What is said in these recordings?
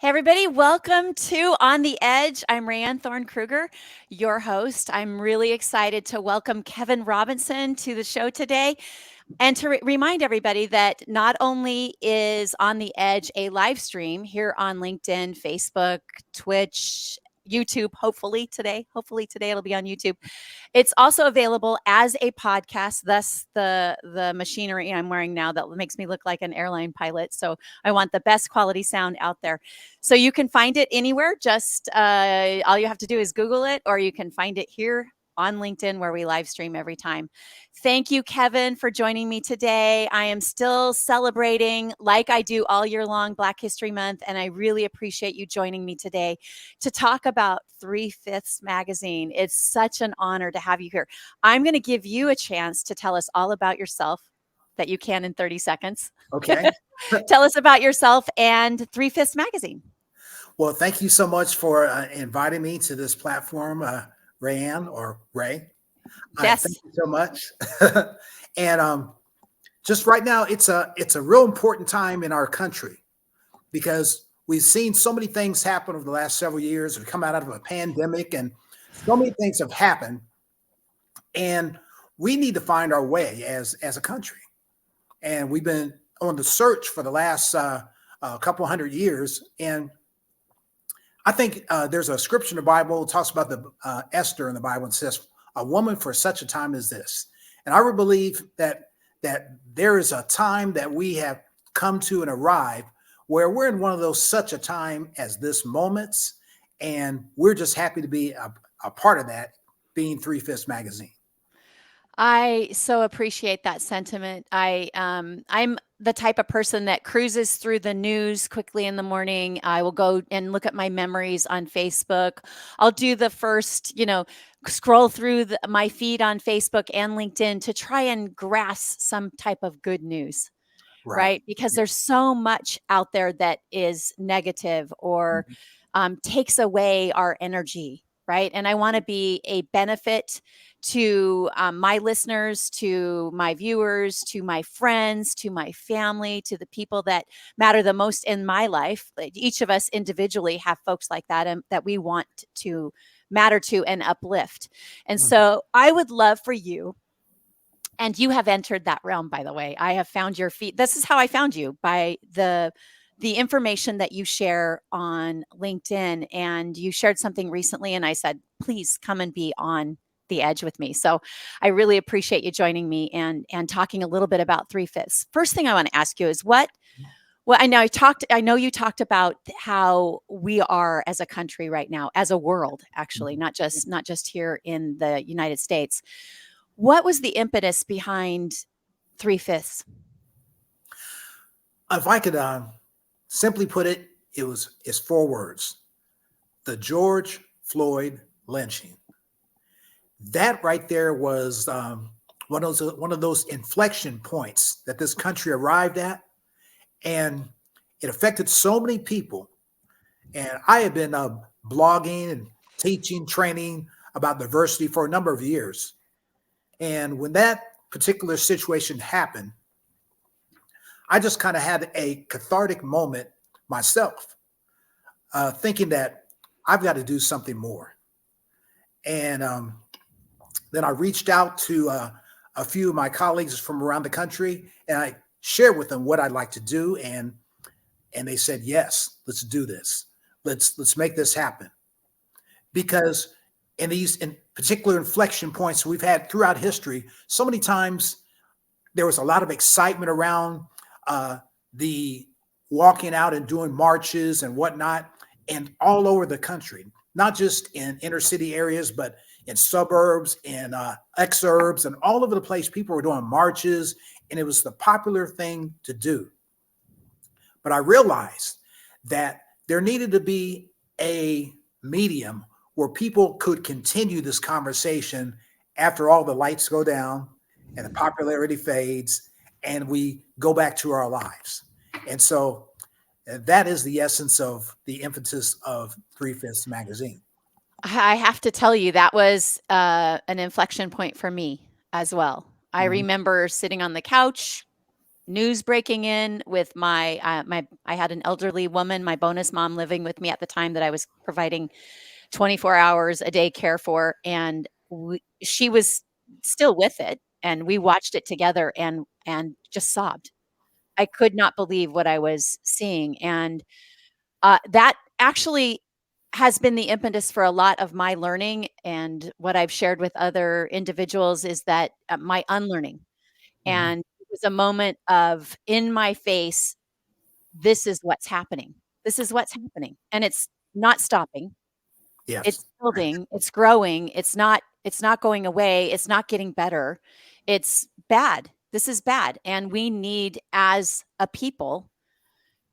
Hey, everybody, welcome to On the Edge. I'm Rayanne Thorn Krueger, your host. I'm really excited to welcome Kevin Robinson to the show today and to remind everybody that not only is On the Edge a live stream here on LinkedIn, Facebook, Twitch, YouTube, hopefully today it'll be on YouTube. It's also available as a podcast, thus the machinery I'm wearing now that makes me look like an airline pilot. So I want the best quality sound out there. So you can find it anywhere. Just all you have to do is Google it, or you can find it here on LinkedIn where we live stream every time. Thank you, Kevin, for joining me today. I am still celebrating, like I do all year long, Black History Month, and I really appreciate you joining me today to talk about Three-Fifths Magazine. It's such an honor to have you here. I'm going to give you a chance to tell us all about yourself that you can in 30 seconds. Okay. Tell us about yourself and Three-Fifths Magazine. Well, thank you so much for inviting me to this platform, Rayanne or Ray. Yes. Thank you so much. And just right now, it's a real important time in our country because we've seen so many things happen over the last several years. We've come out of a pandemic, and so many things have happened, and we need to find our way as a country. And we've been on the search for the last couple hundred years, and I think there's a scripture in the Bible that talks about the Esther in the Bible and says, "A woman for such a time as this." And I would believe that there is a time that we have come to and arrived where we're in one of those such a time as this moments, and we're just happy to be a part of that, being Three-Fifths Magazine. I so appreciate that sentiment. I'm the type of person that cruises through the news quickly in the morning. I will go and look at my memories on Facebook. I'll do the first, scroll through my feed on Facebook and LinkedIn to try and grasp some type of good news, right? Because there's so much out there that is negative or takes away our energy, right? And I want to be a benefit to my listeners, to my viewers, to my friends, to my family, to the people that matter the most in my life. Like, each of us individually have folks like that and that we want to matter to and uplift. And so I would love for you, and you have entered that realm, by the way. I have found your feed. This is how I found you, by the information that you share on LinkedIn. And you shared something recently, and I said, please come and be on the edge with me. So I really appreciate you joining me and talking a little bit about Three-Fifths. First thing I want to ask you is well, I know you talked about how we are as a country right now, as a world, actually, not just here in the United States. What was the impetus behind Three-Fifths? If I could simply put it, it's four words: the George Floyd lynching. That right there was one of those inflection points that this country arrived at, and it affected so many people. And I have been blogging and teaching, training about diversity for a number of years. And when that particular situation happened, I just kind of had a cathartic moment myself, thinking that I've got to do something more. And then I reached out to a few of my colleagues from around the country, and I shared with them what I'd like to do. And they said, yes, let's do this. Let's make this happen. Because in these particular inflection points we've had throughout history, so many times there was a lot of excitement around the walking out and doing marches and whatnot, and all over the country, not just in inner city areas, but in suburbs, in exurbs, and all over the place. People were doing marches, and it was the popular thing to do. But I realized that there needed to be a medium where people could continue this conversation after all the lights go down and the popularity fades and we go back to our lives. And so that is the essence of the impetus of Three-Fifths Magazine. I have to tell you, that was an inflection point for me as well. I remember sitting on the couch news breaking in with I had an elderly woman, my bonus mom, living with me at the time that I was providing 24 hours a day care for, and she was still with it, and we watched it together and just sobbed. I could not believe what I was seeing, and that actually has been the impetus for a lot of my learning, and what I've shared with other individuals is that my unlearning. Mhm. And it was a moment of, in my face, this is what's happening. This is what's happening. And it's not stopping. Yes. It's building, it's growing. It's not going away. It's not getting better. It's bad. This is bad. And we need, as a people,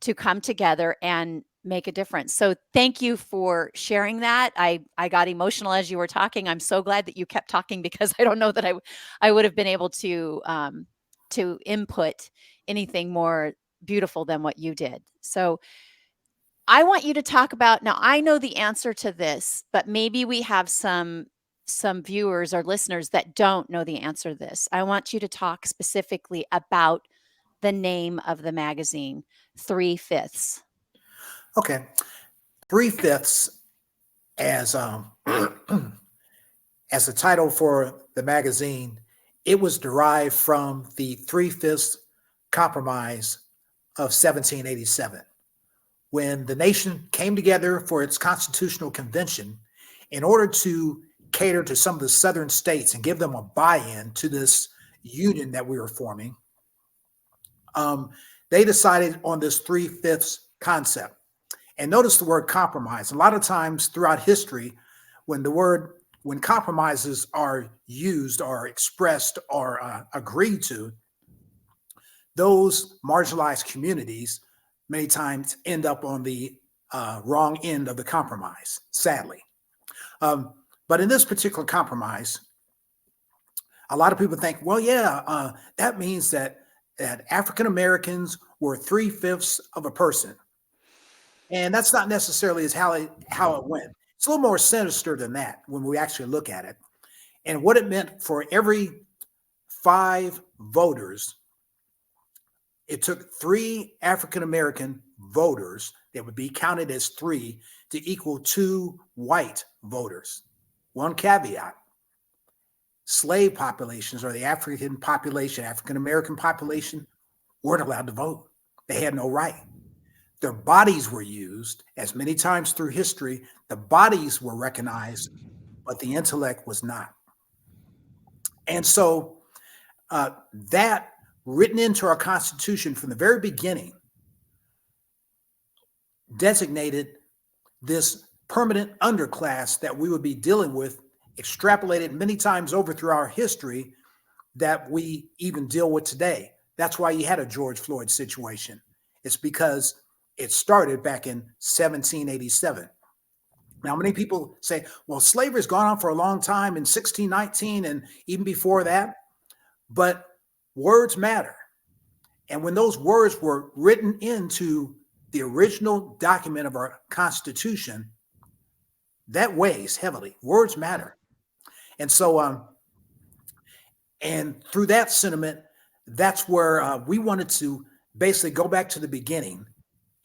to come together and make a difference. So thank you for sharing that. I got emotional as you were talking. I'm so glad that you kept talking, because I don't know that I would have been able to input anything more beautiful than what you did. So I want you to talk about, now I know the answer to this, but maybe we have some viewers or listeners that don't know the answer to this. I want you to talk specifically about the name of the magazine, Three Fifths. Okay. Three fifths as as the title for the magazine, it was derived from the Three-Fifths Compromise of 1787, when the nation came together for its constitutional convention in order to cater to some of the southern states and give them a buy-in to this union that we were forming. Um, they decided on this three-fifths concept. And notice the word compromise. A lot of times throughout history, when when compromises are used or expressed or agreed to, those marginalized communities many times end up on the wrong end of the compromise, sadly. Um, but in this particular compromise, a lot of people think, well, yeah, that means that African Americans were three-fifths of a person. And that's not necessarily as how it went. It's a little more sinister than that when we actually look at it. And what it meant for every five voters, it took three African American voters that would be counted as three to equal two white voters. One caveat: slave populations, or the African population, African American population, weren't allowed to vote. They had no right. Their bodies were used, as many times through history, the bodies were recognized, but the intellect was not. And so that, written into our Constitution from the very beginning, designated this permanent underclass that we would be dealing with, extrapolated many times over through our history, that we even deal with today. That's why you had a George Floyd situation. It's because it started back in 1787. Now, many people say, well, slavery's gone on for a long time in 1619 and even before that, but words matter. And when those words were written into the original document of our Constitution, that weighs heavily. Words matter. And so, and through that sentiment, that's where we wanted to basically go back to the beginning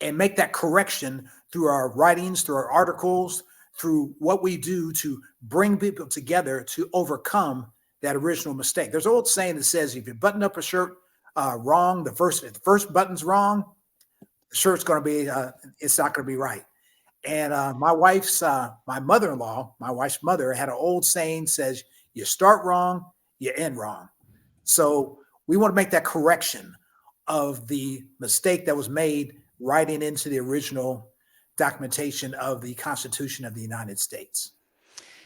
and make that correction through our writings, through our articles, through what we do to bring people together to overcome that original mistake. There's an old saying that says, if you button up a shirt wrong, if the first button's wrong, the shirt's going to be, it's not going to be right. And my mother-in-law, my wife's mother, had an old saying, says, you start wrong, you end wrong. So we want to make that correction of the mistake that was made writing into the original documentation of the Constitution of the United States.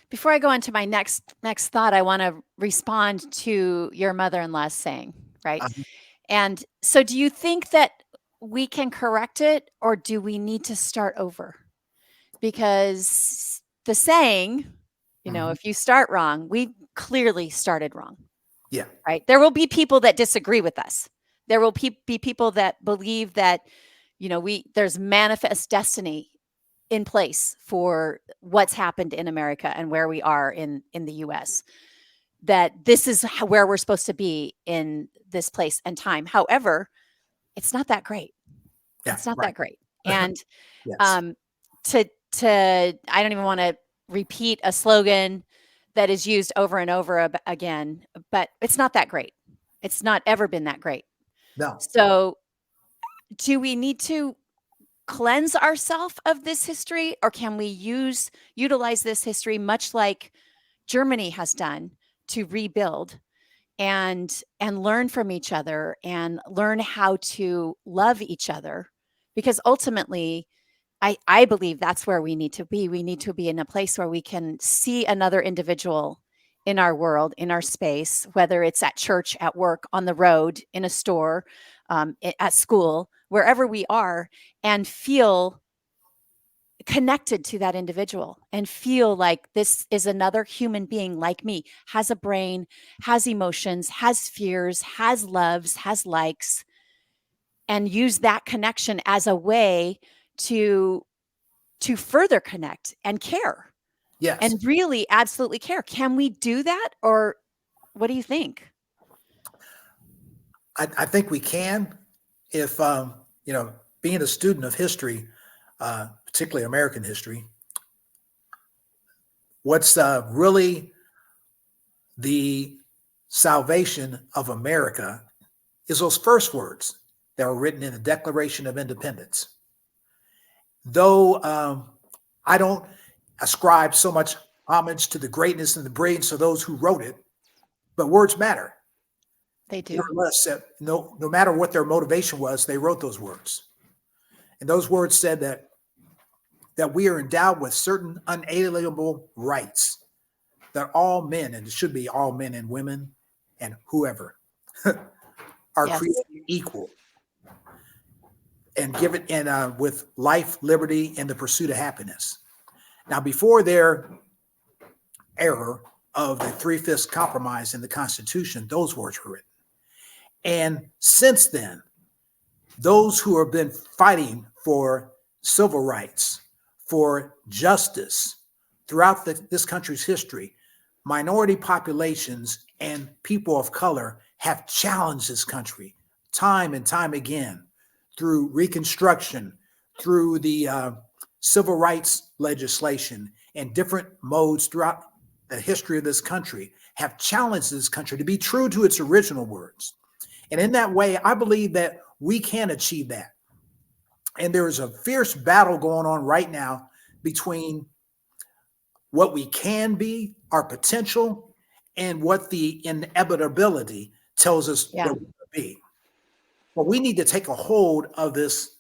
Before I go into my next thought, I want to respond to your mother-in-law's saying, right? Uh, And so do you think that we can correct it, or do we need to start over? Because the saying, mhm. if you start wrong, we clearly started wrong, Yeah. right? There will be people that disagree with us. There will be people that believe that, there's manifest destiny in place for what's happened in America and where we are in the US. that this is where we're supposed to be in this place and time. However, it's not that great. Yeah, It's not right. that great. And Yes. um, to I don't even want to repeat a slogan that is used over and over again, but it's not that great. It's not ever been that great. No. So, do we need to cleanse ourselves of this history, or can we utilize this history much like Germany has done to rebuild and learn from each other and learn how to love each other? Because ultimately, I believe that's where we need to be. We need to be in a place where we can see another individual in our world, in our space, whether it's at church, at work, on the road, in a store, at school, wherever we are, and feel connected to that individual and feel like this is another human being like me, has a brain, has emotions, has fears, has loves, has likes, and use that connection as a way to further connect and care Yes. and really absolutely care. Can we do that, or what do you think? I think we can, if being a student of history, particularly American history, what's really the salvation of America is those first words that were written in the Declaration of Independence. Though I don't ascribe so much homage to the greatness and the brilliance of those who wrote it, but words matter. They do. Nevertheless, no matter what their motivation was, they wrote those words. And those words said that we are endowed with certain unalienable rights, that all men, and it should be all men and women and whoever, are Yes. created equal and given with life, liberty, and the pursuit of happiness. Now, before their error of the three-fifths compromise in the Constitution, those words were written. And since then, those who have been fighting for civil rights, for justice throughout this country's history, minority populations and people of color have challenged this country time and time again through Reconstruction, through the civil rights legislation, and different modes throughout the history of this country have challenged this country to be true to its original words. And in that way, I believe that we can achieve that. And there is a fierce battle going on right now between what we can be, our potential, and what the inevitability tells us Yeah. that we will be. But we need to take a hold of this,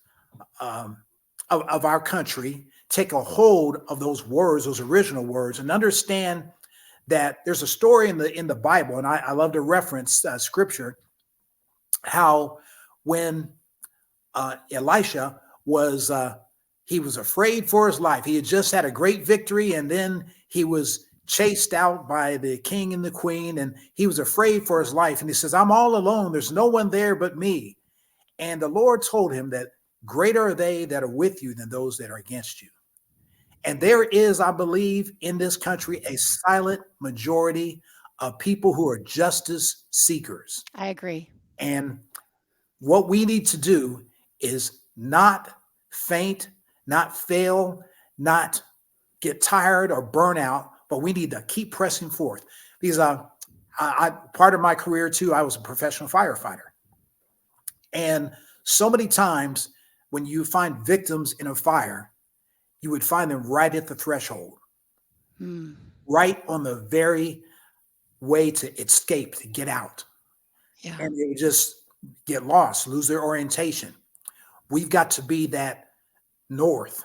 of our country, take a hold of those words, those original words, and understand that there's a story in the Bible, and I love to reference scripture, how when Elisha was he was afraid for his life. He had just had a great victory, and then he was chased out by the king and the queen, and he was afraid for his life. And he says, "I'm all alone. There's no one there but me." And the Lord told him that greater are they that are with you than those that are against you. And there is, I believe, in this country, a silent majority of people who are justice seekers. I agree. And what we need to do is not faint, not fail, not get tired or burn out, but we need to keep pressing forth. Because part of my career too, I was a professional firefighter. And so many times when you find victims in a fire, you would find them right at the threshold, right on the very way to escape, to get out. Yeah. And they would just get lost, lose their orientation. We've got to be that north,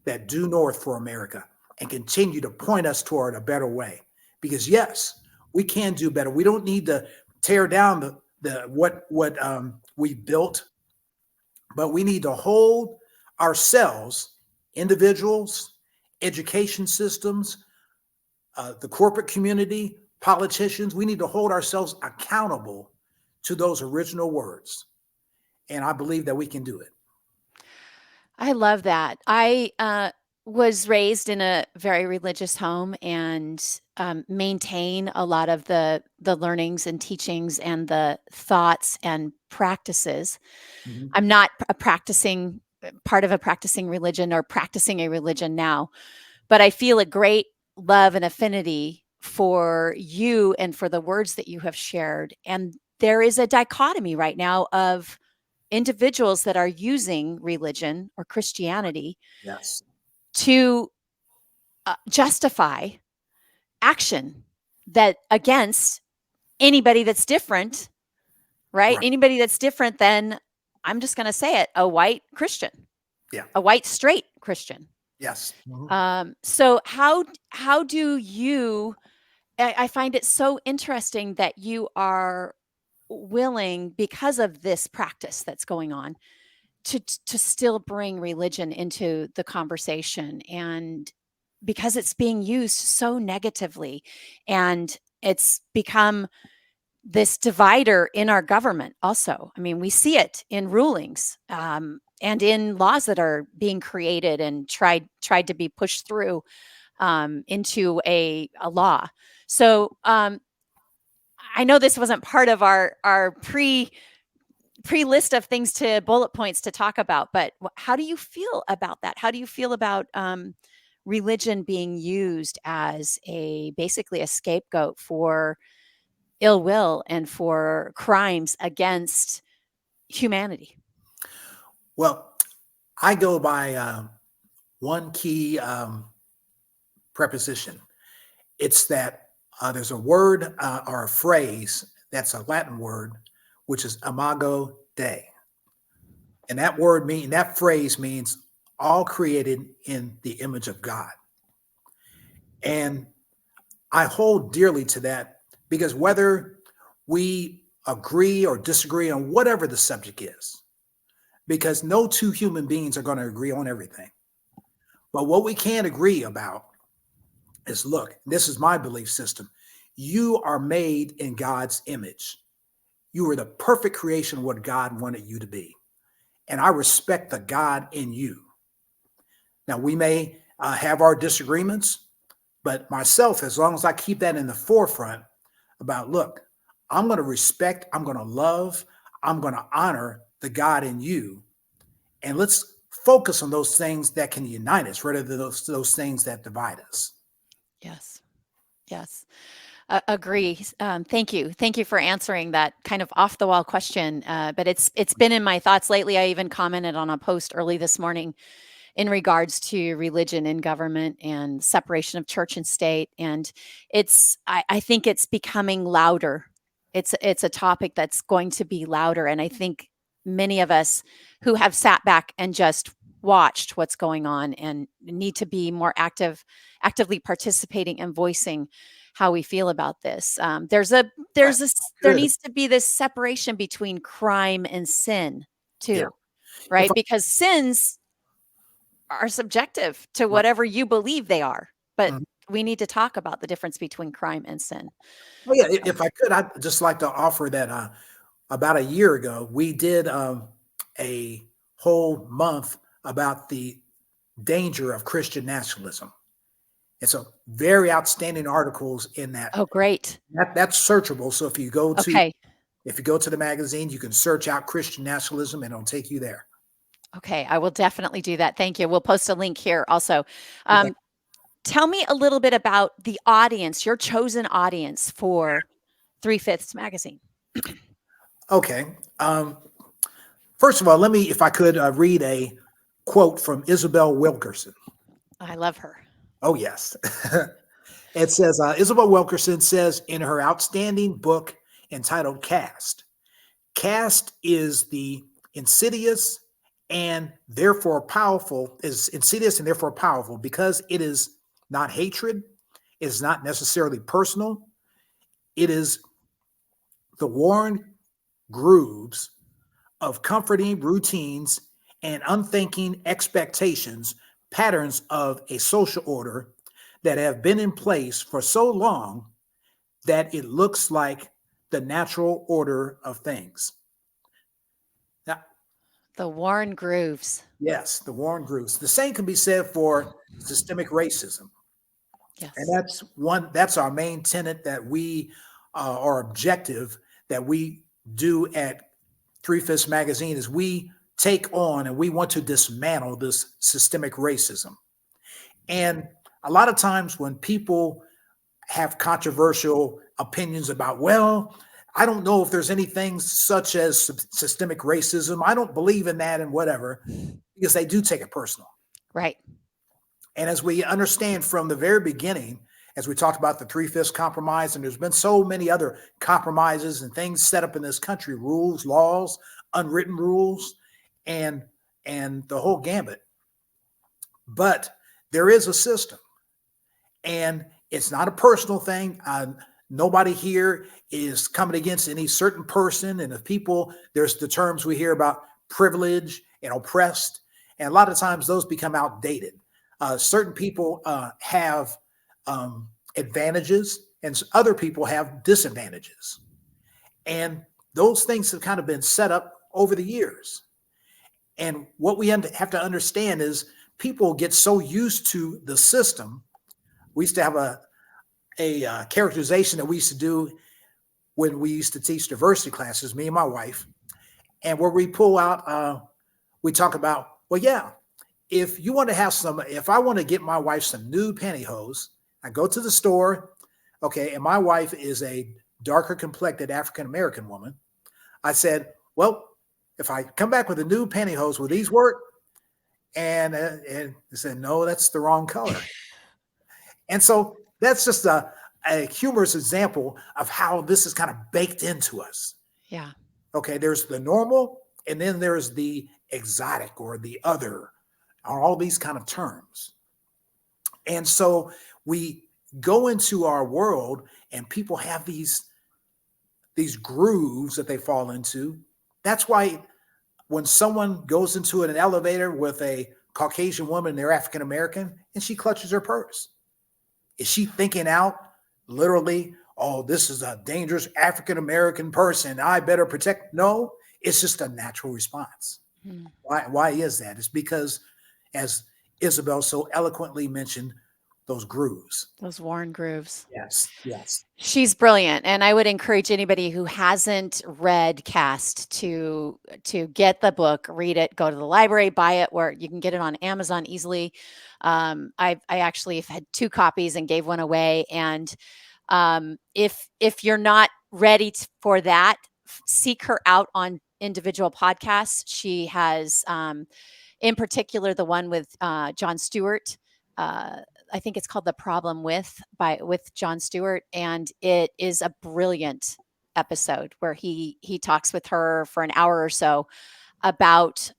that due north for America, and continue to point us toward a better way. Because yes, we can do better. We don't need to tear down what we built, but we need to hold ourselves, individuals, education systems, the corporate community, politicians. We need to hold ourselves accountable to those original words. And I believe that we can do it. I love that. was raised in a very religious home and maintain a lot of the learnings and teachings and the thoughts and practices. Mhm. I'm not a practicing part of a practicing religion or practicing a religion now, but I feel a great love and affinity for you and for the words that you have shared. And there is a dichotomy right now of individuals that are using religion or Christianity Yes. to justify action that against anybody that's different, right? Right. Anybody that's different than, I'm just going to say it, a white Christian, Yeah. a white straight Christian. Yes. Mhm. So how do you? I find it so interesting that you are willing, because of this practice that's going on, to still bring religion into the conversation, and because it's being used so negatively, and it's become this divider in our government also. I mean, we see it in rulings, and in laws that are being created and tried to be pushed through into a law. So I know this wasn't part of our pre list of things to bullet points to talk about, but how do you feel about that? How do you feel about religion being used as a basically a scapegoat for ill will and for crimes against humanity? Well, I go by one key preposition. It's that there's a word or a phrase that's a Latin word, which is imago Dei. And that phrase means all created in the image of God. And I hold dearly to that because whether we agree or disagree on whatever the subject is, because no two human beings are going to agree on everything. But what we can agree about is, look, this is my belief system. You are made in God's image. You are the perfect creation of what God wanted you to be. And I respect the God in you. Now, we may have our disagreements, but myself, as long as I keep that in the forefront about, look, I'm going to respect, I'm going to love, I'm going to honor the God in you. And let's focus on those things that can unite us rather than those things that divide us. Yes. Yes. Agree. Thank you for answering that kind of off the wall question. But it's been in my thoughts lately. I even commented on a post early this morning in regards to religion and government and separation of church and state. And I think it's becoming louder. It's a topic that's going to be louder. And I think many of us who have sat back and just watched what's going on and need to be more actively participating and voicing how we feel about this. Right. There Good. needs to be this separation between crime and sin Yeah. too, If right? Because sins are subjective to Right. whatever you believe they are. But Mhm. we need to talk about the difference between crime and sin. Oh, yeah. So, If I could, I'd just like to offer that about a year ago, we did a whole month about the danger of Christian nationalism. And so very outstanding articles in that. oh, great. That's searchable. So Okay. if you go to the magazine, you can search out Christian nationalism and it'll take you there. Okay. I will definitely do that. Thank you. We'll post a link here also. Yeah. Um, Tell me a little bit about the audience, your chosen audience for Three Fifths Magazine. Okay. First of all, let me, if I could, read a quote from Isabel Wilkerson. I love her. Oh, yes. It says, Isabel Wilkerson says in her outstanding book entitled Caste is the insidious and therefore powerful, is insidious and therefore powerful because it is not hatred, it is not necessarily personal, it is the worn grooves of comforting routines and unthinking expectations, patterns of a social order that have been in place for so long that it looks like the natural order of things. Now, The worn grooves. Yes, the worn grooves. The same can be said for systemic racism. And Yes. that's our main tenet that we, our objective that we do at Three Fifths Magazine is we take on and we want to dismantle this systemic racism. And a lot of times when people have controversial opinions about, well, I don't know if there's anything such as systemic racism. I don't believe in that and whatever, because they do take it personal. Right. And as we understand from the very beginning, as we talked about the Three-Fifths Compromise, and there's been so many other compromises and things set up in this country, rules, laws, unwritten rules, and the whole gambit. But there is a system, and it's not a personal thing. Nobody here is coming against any certain person. And if people, there's the terms we hear about privilege and oppressed, and a lot of times those become outdated. Certain people have advantages, and other people have disadvantages. And those things have kind of been set up over the years. And what we have to understand is people get so used to the system. We used to have a characterization that we used to do when we used to teach diversity classes, me and my wife, and where we pull out, we talk about, well, yeah, if you want to have if I want to get my wife some new pantyhose, I go to the store, okay, and my wife is a darker complected African-American woman. I said, well, if I come back with a new pantyhose, will these work? And they said, no, that's the wrong color. And so that's just a humorous example of how this is kind of baked into us. Yeah. Okay, there's the normal, and then there's the exotic or the other, or all these kind of terms. And so we go into our world, and people have these grooves that they fall into. That's why when someone goes into an elevator with a Caucasian woman, they're African American, and she clutches her purse, is she thinking out literally, oh, this is a dangerous African American person, I better protect? No, it's just a natural response. Why is that? It's because, as Isabel so eloquently mentioned, those grooves. Those worn grooves. Yes. She's brilliant, and I would encourage anybody who hasn't read Cast to get the book, read it, go to the library, buy it, where you can get it on Amazon easily. I actually have had 2 copies and gave one away. And if you're not ready for that, seek her out on individual podcasts. She has, in particular, the one with Jon Stewart. I think it's called The Problem with Jon Stewart, and it is a brilliant episode where he talks with her for an hour or so about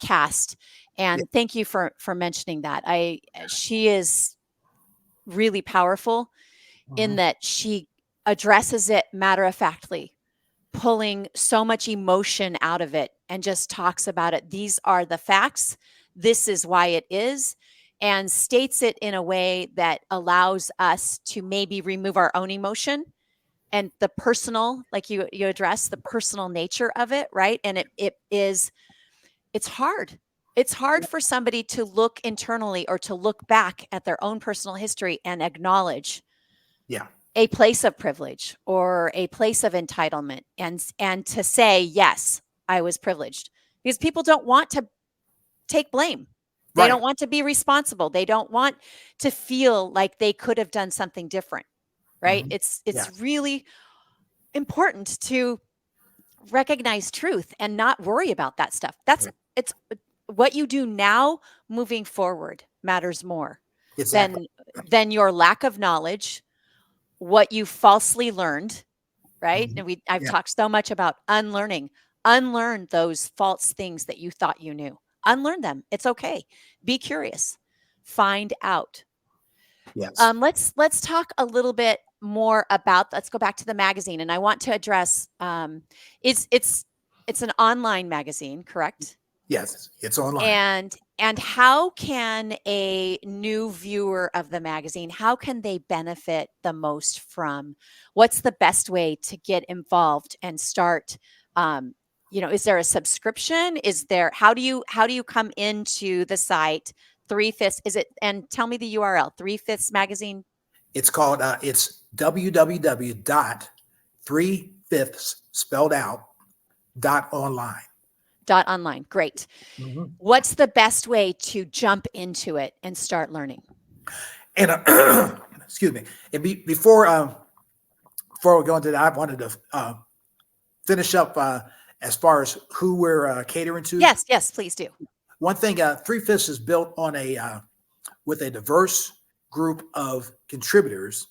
Cast. And thank you for mentioning that. She is really powerful in that she addresses it matter of factly, pulling so much emotion out of it, and just talks about it. These are the facts. This is why it is, and states it in a way that allows us to maybe remove our own emotion and the personal, like you address the personal nature of it, right? And it's hard. It's hard for somebody to look internally or to look back at their own personal history and acknowledge a place of privilege or a place of entitlement, and to say, yes, I was privileged, because people don't want to take blame. They don't want to be responsible. They don't want to feel like they could have done something different, right? It's really important to recognize truth and not worry about that stuff. It's what you do now moving forward matters more than your lack of knowledge, what you falsely learned, right? And I've talked so much about unlearning. Unlearn those false things that you thought you knew. Unlearn them. It's okay. Be curious. Find out. Let's talk a little bit more about. Let's go back to the magazine, and I want to address. It's an online magazine, correct? Yes, it's online. And how can a new viewer of the magazine, how can they benefit the most from? What's the best way to get involved and start is there a subscription? How do you come into the site? Three fifths, is it, and tell me the URL, Three Fifths Magazine It's called, it's www dot three fifths spelled out dot online. .online. Great. Mhm. What's the best way to jump into it and start learning? And excuse me. And before we go into that, I wanted to finish up as far as who we're catering to. Yes, yes, please do. One thing, Three Fifths is built on a with a diverse group of contributors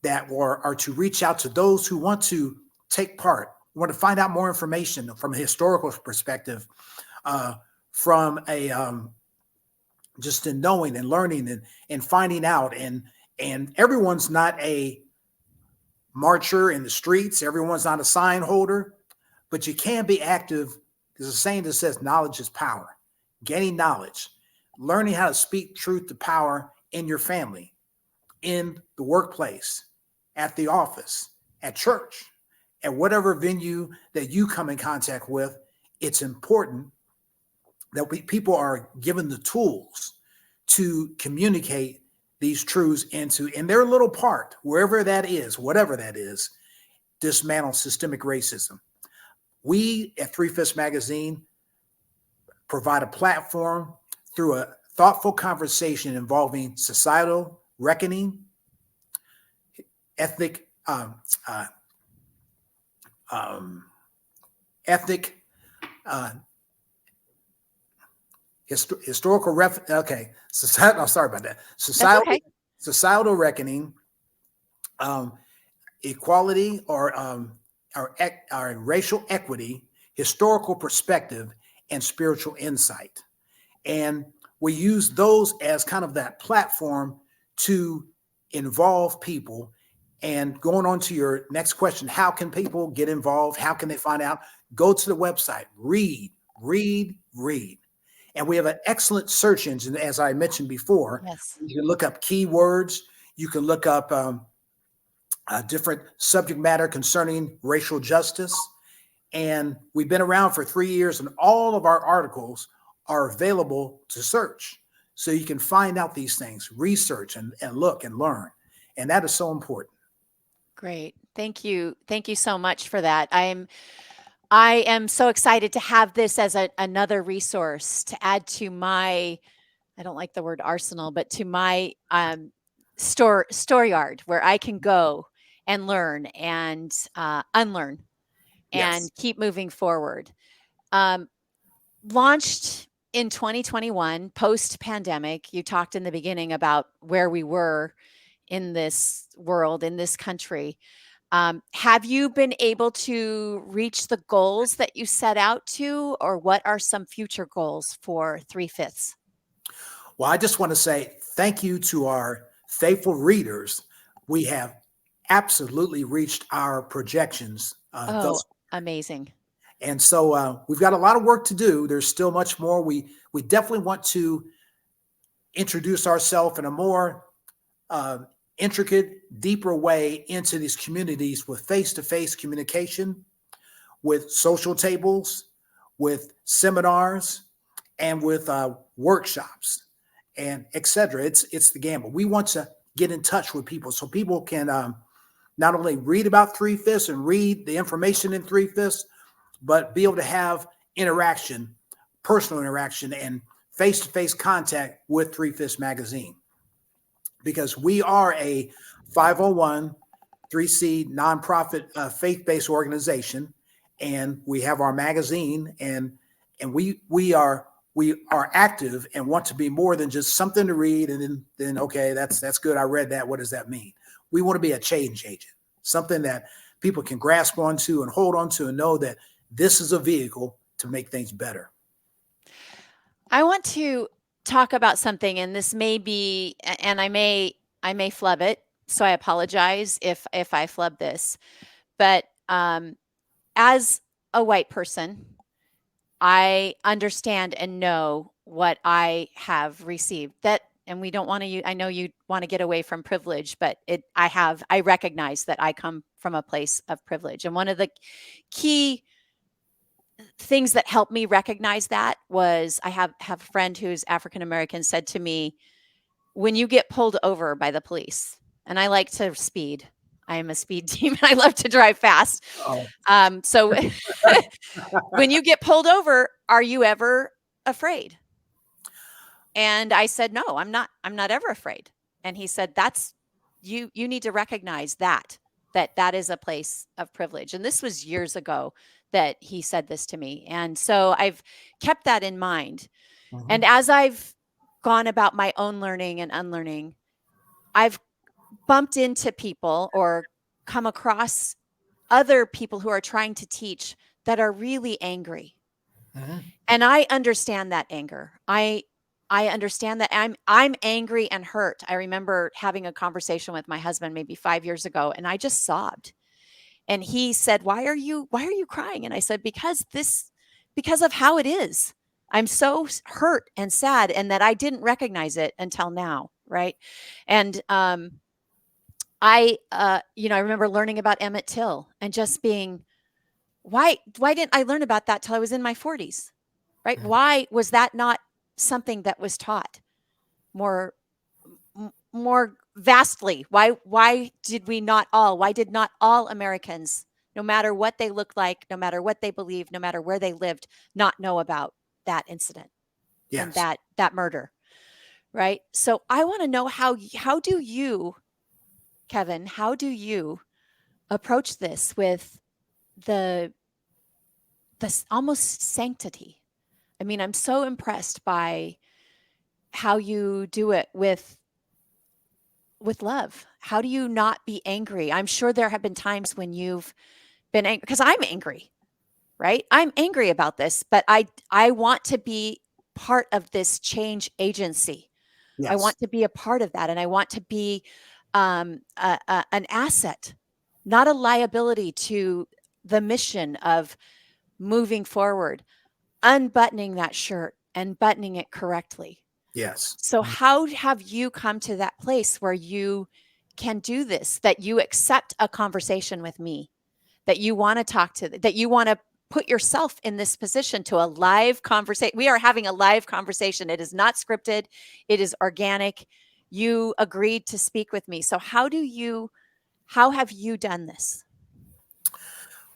that are to reach out to those who want to take part, want to find out more information from a historical perspective, from a just in knowing and learning and finding out. And everyone's not a marcher in the streets. Everyone's not a sign holder, but you can be active. There's a saying that says knowledge is power. Gaining knowledge, learning how to speak truth to power in your family, in the workplace, at the office, at church, at whatever venue that you come in contact with. It's important that people are given the tools to communicate these truths into, in their little part, wherever that is, whatever that is, dismantle systemic racism. We at Three Fifths Magazine provide a platform through a thoughtful conversation involving societal reckoning, ethnic, ethnic, historical societal. Oh, sorry about that. That's okay. Societal reckoning, equality, or racial equity, historical perspective, and spiritual insight. And we use those as kind of that platform to involve people. And going on to your next question, how can people get involved? How can they find out? Go to the website, read. And we have an excellent search engine, as I mentioned before. Yes. You can look up keywords. You can look up different subject matter concerning racial justice. And we've been around for 3 years, and all of our articles are available to search. So you can find out these things, research and look and learn. And that is so important. Great. Thank you. Thank you so much for that. I am so excited to have this as another resource to add to my, I don't like the word arsenal, but to my store yard where I can go and learn and unlearn and Yes. keep moving forward. Launched in 2021, post pandemic. You talked in the beginning about where we were in this world, in this country. Have you been able to reach the goals that you set out to, or what are some future goals for Three Fifths? Well, I just want to say thank you to our faithful readers. We have absolutely reached our projections Oh, amazing. and so we've got a lot of work to do. There's still much more. We definitely want to introduce ourselves in a more intricate, deeper way into these communities with face-to-face communication, with social tables, with seminars, and with workshops, and etc. It's the gamble. We want to get in touch with people so people can not only read about Three Fifths and read the information in Three Fifths, but be able to have interaction, personal interaction, and face-to-face contact with Three Fifths Magazine. Because we are a 501(c) nonprofit faith-based organization, and we have our magazine, and we are active and want to be more than just something to read and then okay, that's good, I read that, what does that mean? We want to be a change agent, something that people can grasp onto and hold onto and know that this is a vehicle to make things better. I want to talk about something, and this may be, and I may flub it, so I apologize if I flub this. But as a white person, I understand and know what I have received. That, and we don't want to. I know you want to get away from privilege, but I recognize that I come from a place of privilege, and one of the key things that helped me recognize that was I have a friend who's African American said to me, when you get pulled over by the police, and I like to speed. I am a speed demon. I love to drive fast. Oh, So when you get pulled over, are you ever afraid? And I said, no, I'm not. I'm not ever afraid. And he said, that's you need to recognize that is a place of privilege. And this was years ago that he said this to me. And so I've kept that in mind. And mhm, as I've gone about my own learning and unlearning, I've bumped into people or come across other people who are trying to teach that are really angry. mhm. And I understand that anger. I understand that I'm angry and hurt. I remember having a conversation with my husband maybe 5 years ago and I just sobbed. And he said, why are you crying?" And I said, because of how it is. I'm so hurt and sad and that I didn't recognize it until now, right? And I remember learning about Emmett Till and just being, why didn't I learn about that till I was in my 40s? Right? Mhm. Why was that not something that was taught more more vastly? Why did not all Americans, no matter what they looked like, no matter what they believed, no matter where they lived, not know about that incident and Yes. that murder, right? So I want to know how do you, Kevin, how do you approach this with the this almost sanctity? I mean, I'm so impressed by how you do it with love. How do you not be angry? I'm sure there have been times when you've been angry because I'm angry, right? I'm angry about this, but I want to be part of this change agency. I Yes. want to be a part of that, and I want to be an asset, not a liability to the mission of moving forward, unbuttoning that shirt and buttoning it correctly. Yes. So, Mhm. how have you come to that place where you can do this, that you accept a conversation with me, that you want to talk to, that you want to put yourself in this position to a live conversation? We are having a live conversation. It is not scripted, it is organic. You agreed to speak with me. So, how have you done this?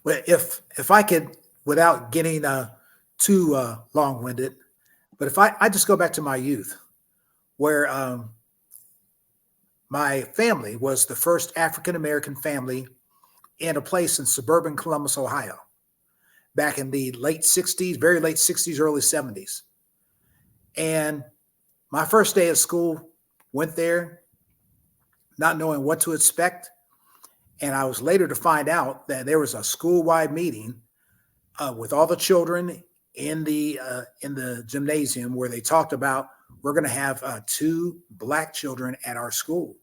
Well, if I could, without getting too long-winded, but if I just go back to my youth, where my family was the first African American family in a place in suburban Columbus, Ohio, back in the late 60s, very late 60s, early 70s. And my first day of school, went there not knowing what to expect. And I was later to find out that there was a school-wide meeting with all the children in the gymnasium where they talked about we're going to have two black children at our school.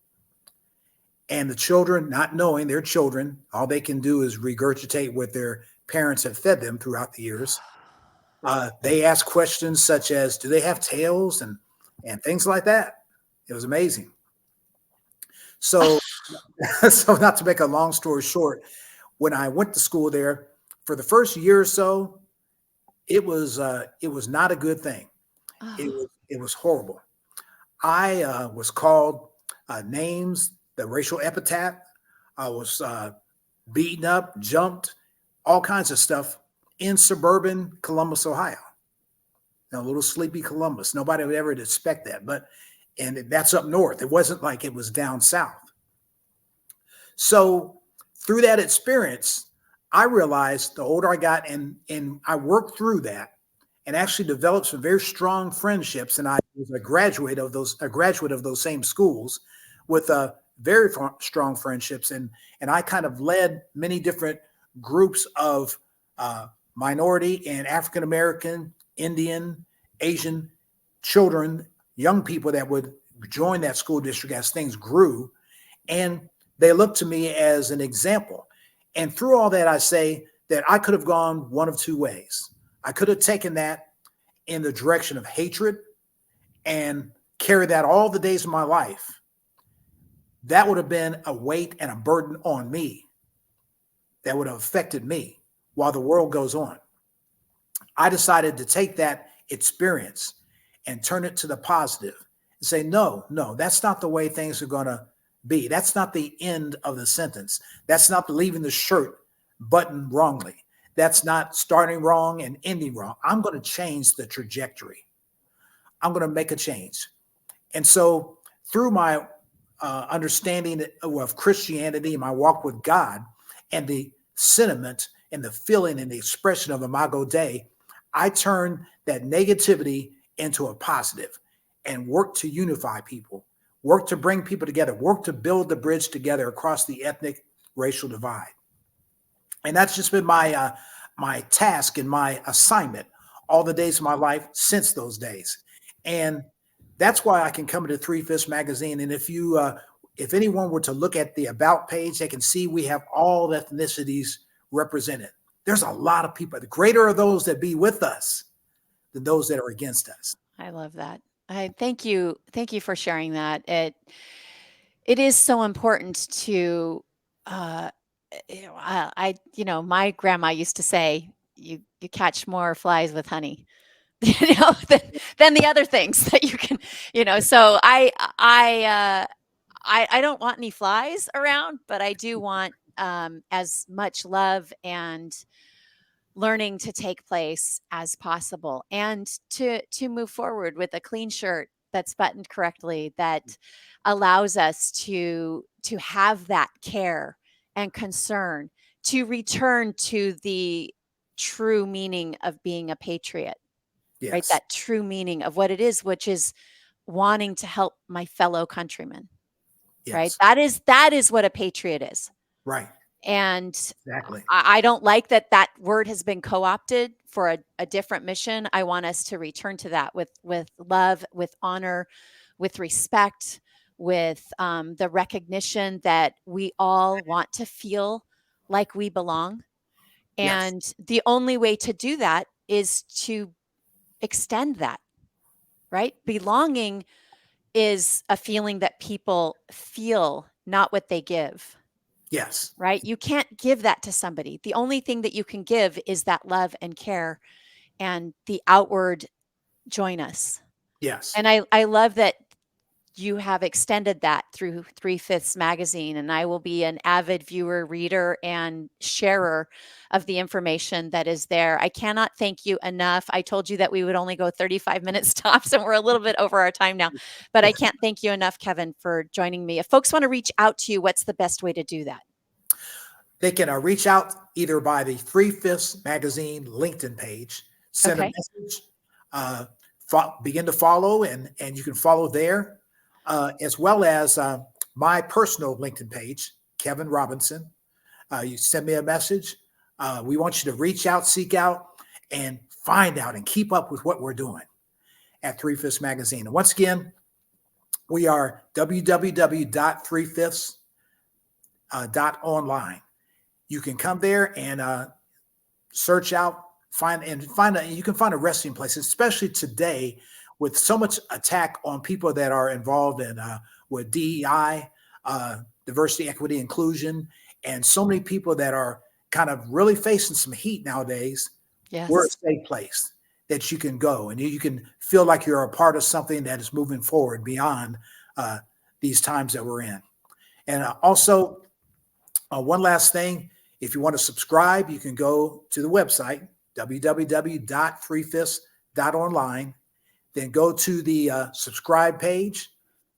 And the children, not knowing they're children, all they can do is regurgitate what their parents have fed them throughout the years. They ask questions such as, "Do they have tails?" and things like that. It was amazing. So, so not to make a long story short, when I went to school there for the first year or so, it was not a good thing. Oh, It was horrible. I was called names, the racial epithet. I was beaten up, jumped, all kinds of stuff in suburban Columbus, Ohio. A little sleepy Columbus. Nobody would ever expect that, but and that's up north. It wasn't like it was down south. So through that experience, I realized the older I got, and I worked through that, and actually developed some very strong friendships. And I was a graduate of those same schools, with very strong friendships, and I kind of led many different groups of minority and African American, Indian, Asian children, young people that would join that school district as things grew, and they looked to me as an example. And through all that, I say that I could have gone one of two ways. I could have taken that in the direction of hatred and carried that all the days of my life. That would have been a weight and a burden on me that would have affected me while the world goes on. I decided to take that experience and turn it to the positive and say, no, no, that's not the way things are going to be. That's not the end of the sentence. That's not leaving the shirt buttoned wrongly. That's not starting wrong and ending wrong. I'm going to change the trajectory. I'm going to make a change. And so through my understanding of Christianity, my walk with God, and the sentiment and the feeling and the expression of Imago Dei, I turn that negativity into a positive and work to unify people, work to bring people together, work to build the bridge together across the ethnic, racial divide. And that's just been my task and my assignment all the days of my life since those days. And that's why I can come to Three Fifths Magazine. And if anyone were to look at the About page, they can see we have all ethnicities represented. There's a lot of people. The greater are those that be with us than those that are against us. I love that. I thank you. Thank you for sharing that. It is so important to, uh, my grandma used to say, you catch more flies with honey, than the other things that you can, so I don't want any flies around, but I do want, as much love and learning to take place as possible, and to move forward with a clean shirt that's buttoned correctly, that allows us to have that care and concern, to return to the true meaning of being a patriot, right? Yes. That true meaning of what it is, which is wanting to help my fellow countrymen, right? Yes. That is what a patriot is. Right. And Exactly. I don't like that word has been co-opted for a different mission. I want us to return to that with love, with honor, with respect, with the recognition that we all want to feel like we belong. Yes. And the only way to do that is to extend that, right? Belonging is a feeling that people feel, not what they give. Yes. Right? You can't give that to somebody. The only thing that you can give is that love and care and the outward join us. Yes. And I love that you have extended that through Three Fifths Magazine. And I will be an avid viewer, reader, and sharer of the information that is there. I cannot thank you enough. I told you that we would only go 35 minutes tops, and we're a little bit over our time now. But I can't thank you enough, Kevin, for joining me. If folks want to reach out to you, what's the best way to do that? They can reach out either by the Three Fifths Magazine LinkedIn page, send a Okay. message, begin to follow, and you can follow there, as well as my personal LinkedIn page, Kevin Robinson. You send me a message. We want you to reach out, seek out, and find out and keep up with what we're doing at Three Fifths Magazine. And once again, we are www.threefifths.online. You can come there and search out, you can find a resting place, especially today with so much attack on people that are involved in with DEI, diversity, equity, inclusion, and so many people that are kind of really facing some heat nowadays. We're a Yes. safe place that you can go and you can feel like you're a part of something that is moving forward beyond these times that we're in. And also, one last thing, if you want to subscribe, you can go to the website, www.threefifths.online. Then go to the subscribe page,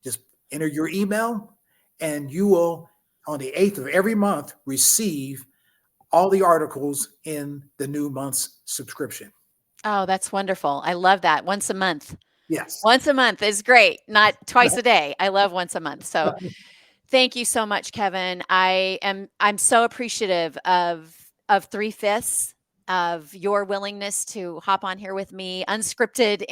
just enter your email, and you will, on the 8th of every month, receive all the articles in the new month's subscription. Oh, that's wonderful. I love that. Once a month. Yes. Once a month is great, not twice a day. I love once a month. So thank you so much, Kevin. I'm so appreciative of Three Fifths, of your willingness to hop on here with me, unscripted,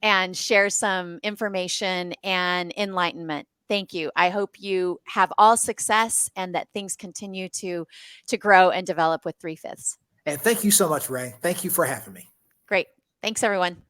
and share some information and enlightenment. Thank you. I hope you have all success and that things continue to grow and develop with Three Fifths. And thank you so much, Ray. Thank you for having me. Great. Thanks, everyone.